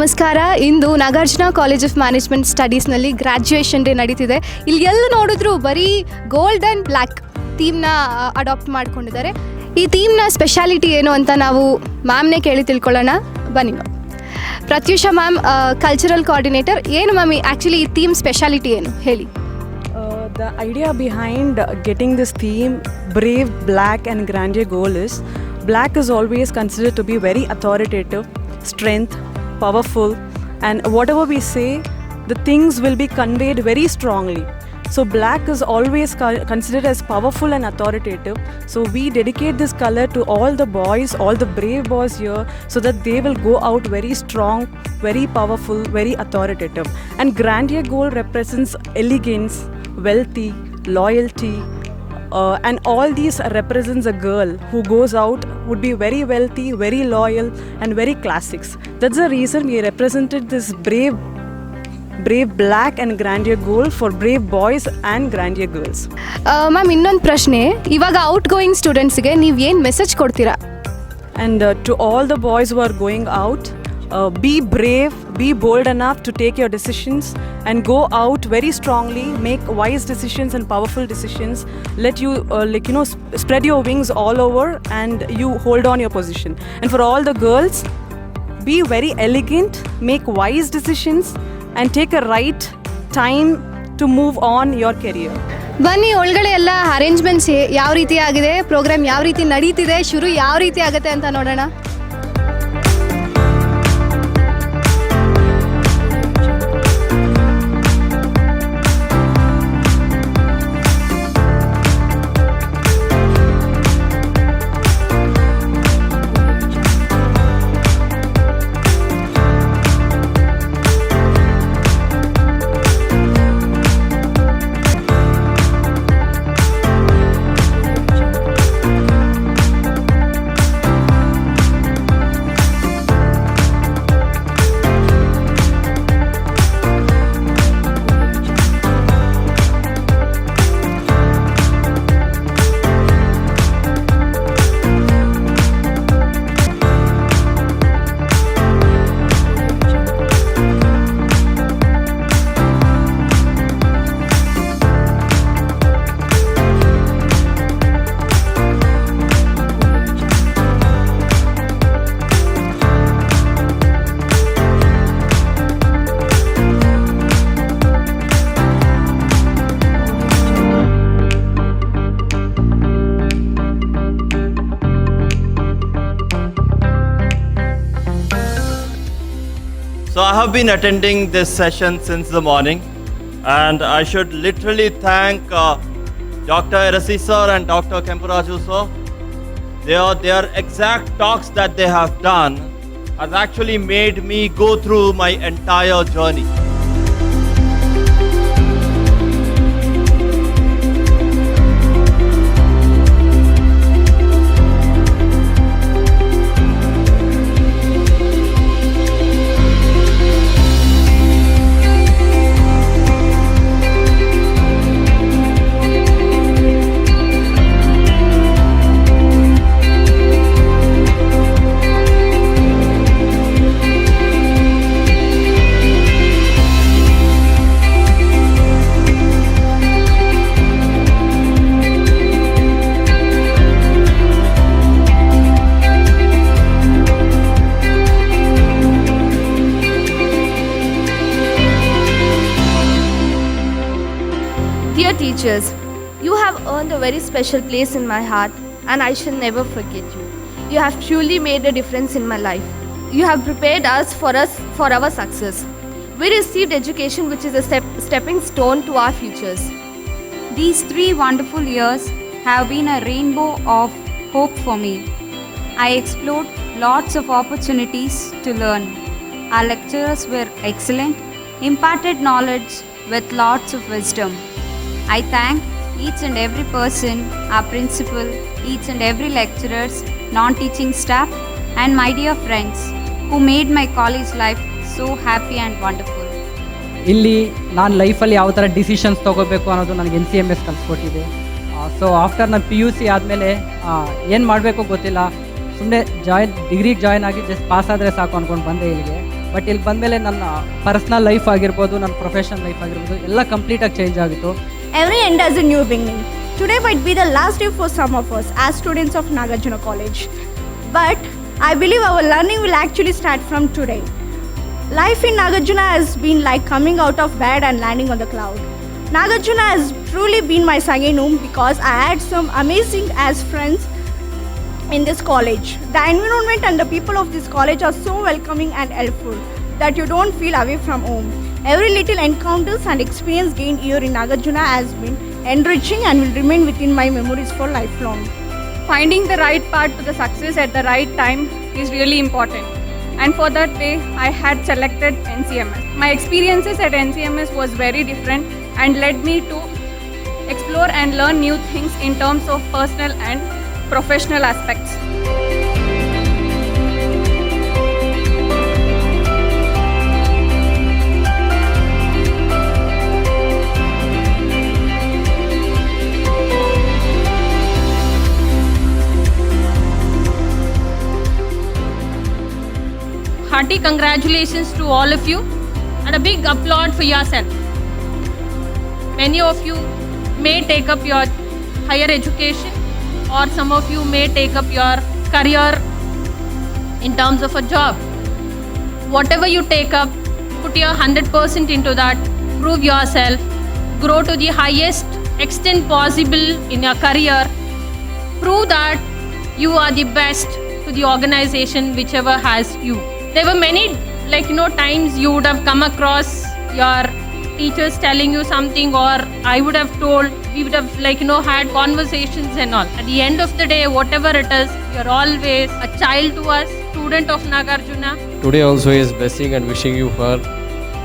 ನಮಸ್ಕಾರ. ಇಂದು Nagarjuna college of management ಸ್ಟಡೀಸ್ನಲ್ಲಿ ಗ್ರ್ಯಾಜುಯೇಷನ್ ಡೇ ನಡೀತಿದೆ. ಇಲ್ಲಿ ಎಲ್ಲ ನೋಡಿದ್ರು ಬರೀ ಗೋಲ್ಡ್ ಆ್ಯಂಡ್ ಬ್ಲ್ಯಾಕ್ ಥೀಮ್ನ ಅಡಾಪ್ಟ್ ಮಾಡ್ಕೊಂಡಿದ್ದಾರೆ. ಈ ಥೀಮ್ನ ಸ್ಪೆಷಾಲಿಟಿ ಏನು ಅಂತ ನಾವು ಮ್ಯಾಮ್ನೇ ಕೇಳಿ ತಿಳ್ಕೊಳ್ಳೋಣ. ಬನ್ನಿ ma'am. Pratyusha ma'am, cultural coordinator. ಏನು ಮ್ಯಾಮ್ ಆ್ಯಕ್ಚುಲಿ ಈ ಥೀಮ್ ಸ್ಪೆಷಾಲಿಟಿ ಏನು ಹೇಳಿ? The idea behind getting this theme, brave, black and grandeur goal is, black is always considered to be very authoritative, strength, powerful, and whatever we say, the things will be conveyed very strongly. So black is always considered as powerful and authoritative. So we dedicate this color to all the boys, all the brave boys here, so that they will go out very strong, very powerful, very authoritative. And grandeur gold represents elegance, wealthy, loyalty, and all these represents a girl who goes out would be very wealthy, very loyal and very classics. That's the reason we represented this brave black and grandeur gold for brave boys and grandeur girls. Ma'am, ಇನ್ನೊಂದು ಪ್ರಶ್ನೆ. ಇವಾಗ out going ಸ್ಟೂಡೆಂಟ್ಸ್ಗೆ ನೀವು ಏನು message ಕೊಡ್ತೀರಾ? And to all the boys who are going out, be brave, be bold enough to take your decisions and go out very strongly, make wise decisions and powerful decisions. Let you spread your wings all over and you hold on your position. And for all the girls, be very elegant, make wise decisions and take a right time to move on your career. ಬನ್ನಿ, ಒಳಗಡೆ ಎಲ್ಲ arrangements ಯಾವ ರೀತಿ ಆಗಿದೆ, program ಯಾವ ರೀತಿ ನಡೀತಿದೆ, ಶುರು ಯಾವ ರೀತಿ ಆಗುತ್ತೆ ಅಂತ ನೋಡೋಣ. So I have been attending this session since the morning, and I should literally thank Dr. Erasi sir and Dr. Kempuraju sir. Their exact talks that they have done has actually made me go through my entire journey. Dear teachers, you have earned a very special place in my heart, and I shall never forget you. You have truly made a difference in my life. You have prepared us for our success. We received education which is a stepping stone to our futures. These 3 wonderful years have been a rainbow of hope for me. I explored lots of opportunities to learn. Our lecturers were excellent, imparted knowledge with lots of wisdom. I thank each and every person, our principal, each and every lecturers, non-teaching staff, and my dear friends who made my college life so happy and wonderful. ಇಲ್ಲಿ ನಾನು ಲೈಫಲ್ಲಿ ಯಾವ ಥರ decisions ತೊಗೋಬೇಕು ಅನ್ನೋದು ನನಗೆ NCMS ಕಲಿಸ್ಕೊಟ್ಟಿದೆ. So after ನಾನು PUC ಆದಮೇಲೆ ಏನು ಮಾಡಬೇಕು ಗೊತ್ತಿಲ್ಲ, ಸುಮ್ಮನೆ ಡಿಗ್ರಿಗೆ ಜಾಯ್ನ್ ಆಗಿ ಜಸ್ಟ್ ಪಾಸ್ ಆದರೆ ಸಾಕು ಅಂದ್ಕೊಂಡು ಬಂದೆ ಇಲ್ಲಿಗೆ. ಬಟ್ ಇಲ್ಲಿ ಬಂದಮೇಲೆ ನನ್ನ ಪರ್ಸ್ನಲ್ ಲೈಫ್ ಆಗಿರ್ಬೋದು, ನನ್ನ ಪ್ರೊಫೆಷನಲ್ ಲೈಫ್ ಆಗಿರ್ಬೋದು ಎಲ್ಲ ಕಂಪ್ಲೀಟಾಗಿ ಚೇಂಜ್ ಆಗಿತ್ತು. Every end has a new beginning. Today might be the last day for some of us as students of Nagarjuna College. But I believe our learning will actually start from today. Life in Nagarjuna has been like coming out of bed and landing on the cloud. Nagarjuna has truly been my second home because I had some amazing as friends in this college. The environment and the people of this college are so welcoming and helpful that you don't feel away from home. Every little encounters and experience gained here in Nagarjuna has been enriching and will remain within my memories for lifelong. Finding the right path to the success at the right time is really important. And for that day, I had selected NCMS. My experiences at NCMS was very different and led me to explore and learn new things in terms of personal and professional aspects. Hearty congratulations to all of you and a big applaud for yourself. Many of you may take up your higher education or some of you may take up your career in terms of a job. Whatever you take up, put your 100% into that, prove yourself, grow to the highest extent possible in your career, prove that you are the best to the organization whichever has you. There were many times you would have come across your teachers telling you something, or I would have told, we would have had conversations and all. At the end of the day, whatever it is, you're always a child to us, student of Nagarjuna. Today also is blessing and wishing you for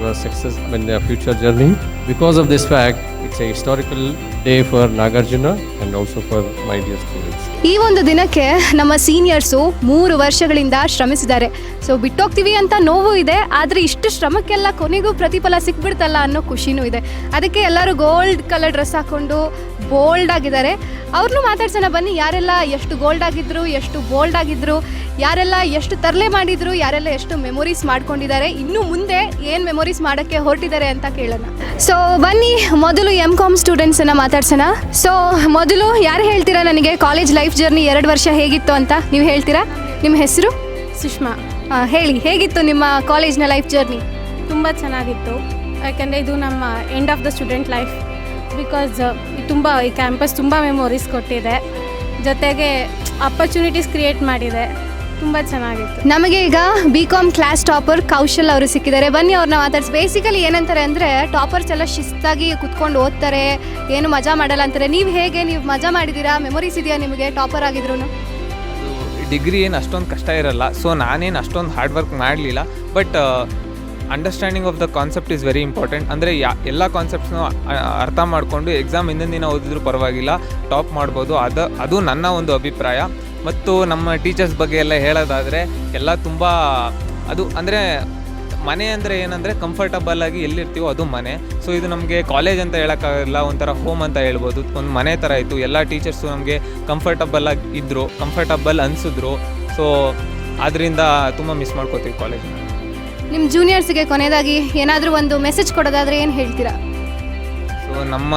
your success in your future journey. Because of this fact, it's a historical day for Nagarjuna and also for my dear students. ಈ ಒಂದು ದಿನಕ್ಕೆ ನಮ್ಮ seniors 3 ವರ್ಷಗಳಿಂದ ಶ್ರಮಿಸಿದ್ದಾರೆ. So ಬಿಟ್ಟೋಗ್ತೀವಿ ಅಂತ ನೋವು ಇದೆ, ಆದರೆ ಇಷ್ಟು ಶ್ರಮಕ್ಕೆಲ್ಲ ಕೊನೆಗೂ ಪ್ರತಿಫಲ ಸಿಕ್ಬಿಡ್ತಲ್ಲ ಅನ್ನೋ ಖುಷಿನೂ ಇದೆ. ಅದಕ್ಕೆ ಎಲ್ಲರೂ ಗೋಲ್ಡ್ ಕಲರ್ ಡ್ರೆಸ್ ಹಾಕ್ಕೊಂಡು ಬೋಲ್ಡ್ ಆಗಿದ್ದಾರೆ. ಅವ್ರನ್ನೂ ಮಾತಾಡ್ಸೋಣ ಬನ್ನಿ. ಯಾರೆಲ್ಲ ಎಷ್ಟು ಗೋಲ್ಡ್ ಆಗಿದ್ರು, ಎಷ್ಟು ಬೋಲ್ಡ್ ಆಗಿದ್ರು, ಯಾರೆಲ್ಲ ಎಷ್ಟು ತರಲೆ ಮಾಡಿದ್ರು, ಯಾರೆಲ್ಲ ಎಷ್ಟು ಮೆಮೊರೀಸ್ ಮಾಡ್ಕೊಂಡಿದ್ದಾರೆ, ಇನ್ನು ಮುಂದೆ ಏನು ಮೆಮೊರೀಸ್ ಮಾಡೋಕ್ಕೆ ಹೊರಟಿದ್ದಾರೆ ಅಂತ ಕೇಳೋಣ. ಸೊ ಬನ್ನಿ, ಮೊದಲು MCOM ಸ್ಟೂಡೆಂಟ್ಸನ್ನು ಮಾತಾಡ್ಸೋಣ. ಸೊ ಮೊದಲು ಯಾರು ಹೇಳ್ತೀರಾ ನನಗೆ ಕಾಲೇಜ್ ಲೈಫ್ ಜರ್ನಿ 2 ವರ್ಷ ಹೇಗಿತ್ತು ಅಂತ ನೀವು ಹೇಳ್ತೀರಾ? ನಿಮ್ಮ ಹೆಸರು? ಸುಷ್ಮಾ. ಹೇಳಿ, ಹೇಗಿತ್ತು ನಿಮ್ಮ ಕಾಲೇಜ್ನ ಲೈಫ್ ಜರ್ನಿ? ತುಂಬ ಚೆನ್ನಾಗಿತ್ತು, ಯಾಕೆಂದರೆ ಇದು ನಮ್ಮ end of the student life. Because ಈ ಕ್ಯಾಂಪಸ್ ತುಂಬ ಮೆಮೊರೀಸ್ ಕೊಟ್ಟಿದೆ, ಜೊತೆಗೆ ಅಪರ್ಚುನಿಟೀಸ್ ಕ್ರಿಯೇಟ್ ಮಾಡಿದೆ. ತುಂಬ ಚೆನ್ನಾಗಿತ್ತು. ನಮಗೆ ಈಗ BCom ಕ್ಲಾಸ್ ಟಾಪರ್ ಕೌಶಲ್ ಅವರು ಸಿಕ್ಕಿದ್ದಾರೆ. ಬನ್ನಿ ಅವ್ರನ್ನ ಮಾತಾಡ್ಸಿ. ಬೇಸಿಕಲಿ ಏನಂತಾರೆ ಅಂದರೆ ಟಾಪರ್ಸ್ ಎಲ್ಲ ಶಿಸ್ತಾಗಿ ಕುತ್ಕೊಂಡು ಓದ್ತಾರೆ, ಏನು ಮಜಾ ಮಾಡಲ್ಲ ಅಂತಾರೆ. ನೀವು ಹೇಗೆ, ನೀವು ಮಜಾ ಮಾಡಿದ್ದೀರಾ? ಮೆಮೊರೀಸ್ ಇದೆಯಾ ನಿಮಗೆ ಟಾಪರ್ ಆಗಿದ್ರು? ಡಿಗ್ರಿ ಏನು ಅಷ್ಟೊಂದು ಕಷ್ಟ ಇರಲ್ಲ, ಸೊ ನಾನೇನು ಅಷ್ಟೊಂದು ಹಾರ್ಡ್ ವರ್ಕ್ ಮಾಡಲಿಲ್ಲ. But understanding of the concept is very important. ಅಂದರೆ ಎಲ್ಲ ಕಾನ್ಸೆಪ್ಟ್ಸ್ನು ಅರ್ಥ ಮಾಡಿಕೊಂಡು ಎಕ್ಸಾಮ್ ಹಿಂದಿನ ದಿನ ಓದಿದ್ರು ಪರವಾಗಿಲ್ಲ, ಟಾಪ್ ಮಾಡ್ಬೋದು. ಅದು ನನ್ನ ಒಂದು ಅಭಿಪ್ರಾಯ. ಮತ್ತು ನಮ್ಮ ಟೀಚರ್ಸ್ ಬಗ್ಗೆ ಎಲ್ಲ ಹೇಳೋದಾದರೆ ಎಲ್ಲ ತುಂಬ ಅದು ಅಂದರೆ ಮನೆ ಅಂದರೆ ಏನಂದರೆ ಕಂಫರ್ಟಬಲ್ ಆಗಿ ಎಲ್ಲಿರ್ತೀವೋ ಅದು ಮನೆ. ಸೊ ಇದು ನಮಗೆ ಕಾಲೇಜ್ ಅಂತ ಹೇಳೋಕ್ಕಾಗಲ್ಲ, ಒಂಥರ ಹೋಮ್ ಅಂತ ಹೇಳ್ಬೋದು. ಒಂದು ಮನೆ ಥರ ಇತ್ತು. ಎಲ್ಲ ಟೀಚರ್ಸು ನಮಗೆ ಕಂಫರ್ಟಬಲ್ ಆಗಿ ಇದ್ದರು, ಕಂಫರ್ಟಬಲ್ ಅನಿಸಿದ್ರು. ಸೊ ಆದ್ದರಿಂದ ತುಂಬ ಮಿಸ್ ಮಾಡ್ಕೋತೀವಿ ಕಾಲೇಜ್ನ. ನಿಮ್ಮ ಜೂನಿಯರ್ಸ್ಗೆ ಕೊನೆಯದಾಗಿ ಏನಾದರೂ ಒಂದು ಮೆಸೇಜ್ ಕೊಡೋದಾದರೆ ಏನು ಹೇಳ್ತೀರಾ? ಸೊ ನಮ್ಮ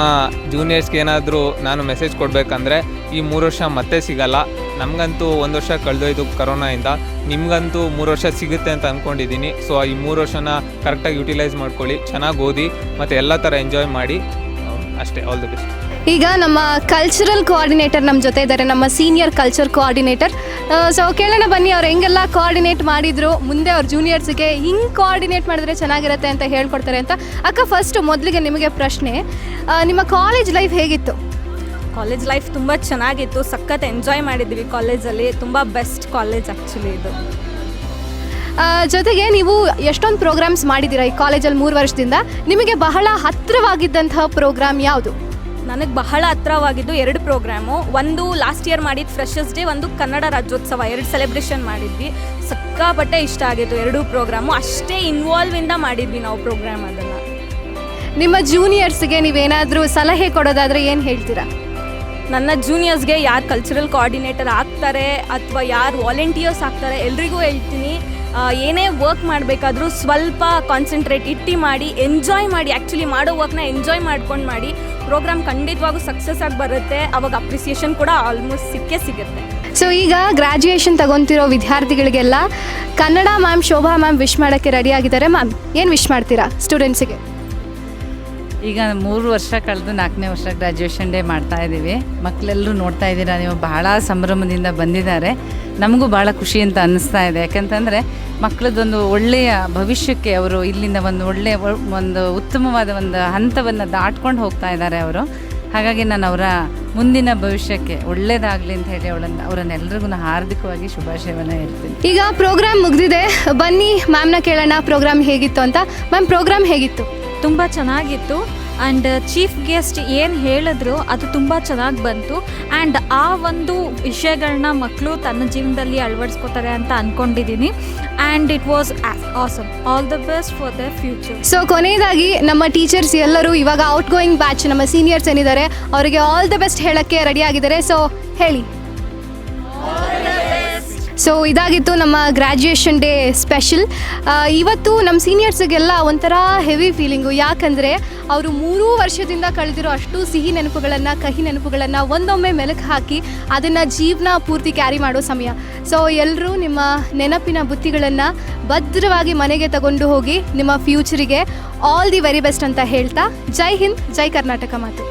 ಜೂನಿಯರ್ಸ್ಗೆ ಏನಾದರೂ ನಾನು ಮೆಸೇಜ್ ಕೊಡಬೇಕಂದ್ರೆ, ಈ 3 ವರ್ಷ ಮತ್ತೆ ಸಿಗಲ್ಲ. ನಮಗಂತೂ 1 ವರ್ಷ ಕಳೆದೋಯ್ತು ಕರೋನಾಯಿಂದ, ನಿಮಗಂತೂ 3 ವರ್ಷ ಸಿಗುತ್ತೆ ಅಂತ ಅಂದ್ಕೊಂಡಿದ್ದೀನಿ. ಸೊ ಈ 3 ವರ್ಷನ ಕರೆಕ್ಟಾಗಿ ಯುಟಿಲೈಸ್ ಮಾಡ್ಕೊಳ್ಳಿ, ಚೆನ್ನಾಗಿ ಓದಿ ಮತ್ತು ಎಲ್ಲ ಥರ ಎಂಜಾಯ್ ಮಾಡಿ. ಅಷ್ಟೇ, ಆಲ್ ದಿ ಬೆಸ್ಟ್. ಈಗ ನಮ್ಮ ಕಲ್ಚರಲ್ ಕೋಆರ್ಡಿನೇಟರ್ ನಮ್ಮ ಜೊತೆ ಇದ್ದಾರೆ, ನಮ್ಮ ಸೀನಿಯರ್ ಕಲ್ಚರ್ ಕೋಆರ್ಡಿನೇಟರ್. ಸೊ ಕೇಳೋಣ ಬನ್ನಿ, ಅವ್ರು ಹೆಂಗೆಲ್ಲ ಕೋಆರ್ಡಿನೇಟ್ ಮಾಡಿದ್ರು, ಮುಂದೆ ಅವ್ರ ಜೂನಿಯರ್ಸ್ಗೆ ಹಿಂಗೆ ಕೋಆರ್ಡಿನೇಟ್ ಮಾಡಿದ್ರೆ ಚೆನ್ನಾಗಿರುತ್ತೆ ಅಂತ ಹೇಳ್ಕೊಡ್ತಾರೆ ಅಂತ. ಅಕ್ಕ, ಫಸ್ಟ್ ಮೊದಲಿಗೆ ನಿಮಗೆ ಪ್ರಶ್ನೆ, ನಿಮ್ಮ ಕಾಲೇಜ್ ಲೈಫ್ ಹೇಗಿತ್ತು? ಕಾಲೇಜ್ ಲೈಫ್ ತುಂಬ ಚೆನ್ನಾಗಿತ್ತು, ಸಖತ್ ಎಂಜಾಯ್ ಮಾಡಿದ್ವಿ ಕಾಲೇಜಲ್ಲಿ. ತುಂಬ ಬೆಸ್ಟ್ ಕಾಲೇಜ್ ಆ್ಯಕ್ಚುಲಿ ಇದು. ಜೊತೆಗೆ ನೀವು ಎಷ್ಟೊಂದು ಪ್ರೋಗ್ರಾಮ್ಸ್ ಮಾಡಿದ್ದೀರಾ ಈ ಕಾಲೇಜಲ್ಲಿ 3 ವರ್ಷದಿಂದ. ನಿಮಗೆ ಬಹಳ ಹತ್ತಿರವಾಗಿದ್ದಂತಹ ಪ್ರೋಗ್ರಾಮ್ ಯಾವುದು? ನನಗೆ ಬಹಳ ಹತ್ರವಾಗಿದ್ದು 2 ಪ್ರೋಗ್ರಾಮು. ಒಂದು ಲಾಸ್ಟ್ ಇಯರ್ ಮಾಡಿದ್ದು ಫ್ರೆಷರ್ಸ್ ಡೇ, ಒಂದು ಕನ್ನಡ ರಾಜ್ಯೋತ್ಸವ. 2 ಸೆಲೆಬ್ರೇಷನ್ ಮಾಡಿದ್ವಿ. ಸಿಕ್ಕಾಪಟ್ಟೆ ಇಷ್ಟ ಆಗಿತ್ತು 2 ಪ್ರೋಗ್ರಾಮು. ಅಷ್ಟೇ ಇನ್ವಾಲ್ವಿಂದ ಮಾಡಿದ್ವಿ ನಾವು ಪ್ರೋಗ್ರಾಮ್. ಅದನ್ನು ನಿಮ್ಮ ಜೂನಿಯರ್ಸ್ಗೆ ನೀವೇನಾದರೂ ಸಲಹೆ ಕೊಡೋದಾದರೆ ಏನು ಹೇಳ್ತೀರಾ? ನನ್ನ ಜೂನಿಯರ್ಸ್ಗೆ ಯಾರು ಕಲ್ಚರಲ್ ಕೋಆರ್ಡಿನೇಟರ್ ಆಗ್ತಾರೆ ಅಥವಾ ಯಾರು ವಾಲಂಟಿಯರ್ಸ್ ಆಗ್ತಾರೆ ಎಲ್ರಿಗೂ ಹೇಳ್ತೀನಿ, ಏನೇ ವರ್ಕ್ ಮಾಡಬೇಕಾದ್ರೂ ಸ್ವಲ್ಪ ಕಾನ್ಸಂಟ್ರೇಟ್ ಮಾಡಿ ಎಂಜಾಯ್ ಮಾಡಿ, ಆ್ಯಕ್ಚುಲಿ ಮಾಡೋ ವರ್ಕ್ನ ಎಂಜಾಯ್ ಮಾಡ್ಕೊಂಡು ಮಾಡಿ. ಪ್ರೋಗ್ರಾಮ್ ಖಂಡಿತವಾಗೂ ಸಕ್ಸಸ್ ಆಗಿ ಬರುತ್ತೆ. ಅವಾಗ ಅಪ್ರಿಸಿಯೇಷನ್ ಕೂಡ ಆಲ್ಮೋಸ್ಟ್ ಸಿಗುತ್ತೆ. ಸೊ ಈಗ ಗ್ರ್ಯಾಜುಯೇಷನ್ ತಗೊತಿರೋ ವಿದ್ಯಾರ್ಥಿಗಳಿಗೆಲ್ಲ Kannada ma'am, Shobha ma'am wish ಮಾಡೋಕ್ಕೆ ರೆಡಿ ಆಗಿದ್ದಾರೆ. ಮ್ಯಾಮ್ ಏನು ವಿಶ್ ಮಾಡ್ತೀರಾ ಸ್ಟೂಡೆಂಟ್ಸಿಗೆ? ಈಗ 3 ವರ್ಷ ಕಳೆದು 4ನೇ ವರ್ಷ ಗ್ರ್ಯಾಜುಯೇಷನ್ ಡೇ ಮಾಡ್ತಾ ಇದ್ದೀವಿ. ಮಕ್ಕಳೆಲ್ಲರೂ ನೋಡ್ತಾ ಇದ್ದೀರಾ, ನೀವು ಬಹಳ ಸಂಭ್ರಮದಿಂದ ಬಂದಿದ್ದಾರೆ. ನಮಗೂ ಭಾಳ ಖುಷಿ ಅಂತ ಅನ್ನಿಸ್ತಾ ಇದೆ. ಯಾಕಂತಂದರೆ ಮಕ್ಕಳದೊಂದು ಒಳ್ಳೆಯ ಭವಿಷ್ಯಕ್ಕೆ ಅವರು ಇಲ್ಲಿಂದ ಒಂದು ಉತ್ತಮವಾದ ಒಂದು ಹಂತವನ್ನು ದಾಟ್ಕೊಂಡು ಹೋಗ್ತಾ ಇದ್ದಾರೆ ಅವರು. ಹಾಗಾಗಿ ನಾನು ಅವರ ಮುಂದಿನ ಭವಿಷ್ಯಕ್ಕೆ ಒಳ್ಳೆಯದಾಗಲಿ ಅಂತ ಹೇಳಿ ಅವರನ್ನೆಲ್ಲರಿಗೂ ಹಾರ್ದಿಕವಾಗಿ ಶುಭಾಶಯವನ್ನು ಹೇಳ್ತೀನಿ. ಈಗ ಪ್ರೋಗ್ರಾಮ್ ಮುಗಿದಿದೆ, ಬನ್ನಿ ಮ್ಯಾಮ್ನ ಕೇಳೋಣ ಪ್ರೋಗ್ರಾಮ್ ಹೇಗಿತ್ತು ಅಂತ. ಮ್ಯಾಮ್, ಪ್ರೋಗ್ರಾಮ್ ಹೇಗಿತ್ತು? ತುಂಬ ಚೆನ್ನಾಗಿತ್ತು. ಆ್ಯಂಡ್ ಚೀಫ್ ಗೆಸ್ಟ್ ಏನು ಹೇಳಿದ್ರು ಅದು ತುಂಬ ಚೆನ್ನಾಗಿ ಬಂತು. ಆ್ಯಂಡ್ ಆ ಒಂದು ವಿಷಯಗಳನ್ನ ಮಕ್ಕಳು ತನ್ನ ಜೀವನದಲ್ಲಿ ಅಳವಡಿಸ್ಕೋತಾರೆ ಅಂತ ಅಂದ್ಕೊಂಡಿದ್ದೀನಿ. And it was awesome. All the best for the future. So ಕೊನೆಯದಾಗಿ ನಮ್ಮ ಟೀಚರ್ಸ್ ಎಲ್ಲರೂ ಇವಾಗ ಔಟ್ ಗೋಯಿಂಗ್ ಬ್ಯಾಚ್ ನಮ್ಮ ಸೀನಿಯರ್ಸ್ ಏನಿದ್ದಾರೆ ಅವರಿಗೆ ಆಲ್ ದ ಬೆಸ್ಟ್ ಹೇಳೋಕ್ಕೆ ರೆಡಿ ಆಗಿದ್ದಾರೆ. ಸೊ ಹೇಳಿ. ಸೊ ಇದಾಗಿತ್ತು ನಮ್ಮ ಗ್ರ್ಯಾಜುಯೇಷನ್ ಡೇ ಸ್ಪೆಷಲ್. ಇವತ್ತು ನಮ್ಮ ಸೀನಿಯರ್ಸಿಗೆಲ್ಲ ಒಂಥರ ಹೆವಿ ಫೀಲಿಂಗು. ಯಾಕಂದರೆ ಅವರು 3 ವರ್ಷದಿಂದ ಕಳೆದಿರೋ ಅಷ್ಟು ಸಿಹಿ ನೆನಪುಗಳನ್ನು, ಕಹಿ ನೆನಪುಗಳನ್ನು ಒಂದೊಮ್ಮೆ ಮೆಲುಕು ಹಾಕಿ ಅದನ್ನು ಜೀವನ ಪೂರ್ತಿ ಕ್ಯಾರಿ ಮಾಡೋ ಸಮಯ. ಸೊ ಎಲ್ಲರೂ ನಿಮ್ಮ ನೆನಪಿನ ಬುತ್ತಿಗಳನ್ನು ಭದ್ರವಾಗಿ ಮನೆಗೆ ತಗೊಂಡು ಹೋಗಿ ನಿಮ್ಮ ಫ್ಯೂಚರಿಗೆ ಆಲ್ ದಿ ವೆರಿ ಬೆಸ್ಟ್ ಅಂತ ಹೇಳ್ತಾ, ಜೈ ಹಿಂದ್, ಜೈ ಕರ್ನಾಟಕ ಮಾತು.